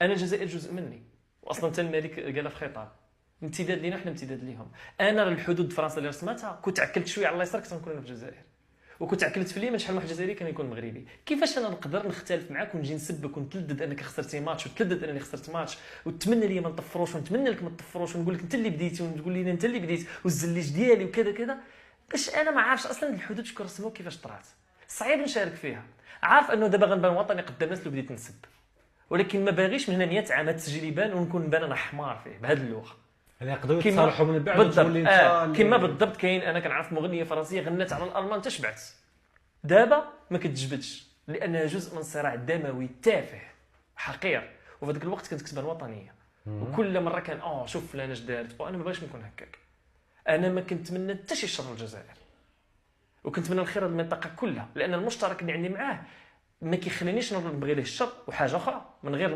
انا الجزائر جزء مني، واصلا حتى الملك قالها في خطاب، امتداد لينا حنا امتداد ليهم. انا الحدود فرنسا اللي رسمتها كنت عكلت شويه على اليسار كنت نكون في الجزائر، وكنت عكلت في اليمين شحال من واحد جزائري كان يكون مغربي. كيفاش انا نقدر نختلف معاك ونجي نسبك ونتلدد انك خسرتي ماتش وتلدد انني خسرت ماتش وتمنى لي ما نطفروش ونتمنى لك ما تطفروش ونقول لك انت اللي بديتي ونقول لي انت اللي بديت والزليج ديالي وكذا كذا، باش انا ما عارفش اصلا الحدود شكون رسموا كيفاش طرات. صعيب نشارك فيها. عارف انه دابا غنبان وطني قدام الناس اللي بديت نسب، ولكن ما باغيش من هنا 100 عام التسجيل يبان ونكون نبان انا حمار فيه بهذه اللغه. يعني يقدروا يتصالحوا من بعد وتولي انت كما بالضبط. كاين انا كنعرف مغنيه فرنسيه غنات على الالمان تشبعت، دابا ما كتجبدش لانها جزء من صراع دموي تافه حقير، وفي ذاك الوقت كانت كتبان وطنيه. وكل مره كان شوف فلان اش دارت، وانا ما بغيتش نكون هكاك. انا ما كنتمنى حتى شي شر للجزائر، وكنتمنى الخير للمنطقه كلها، لان المشترك اللي عندي معاه ما كيخلينيش نبغي ليه الشر. وحاجه اخرى من غير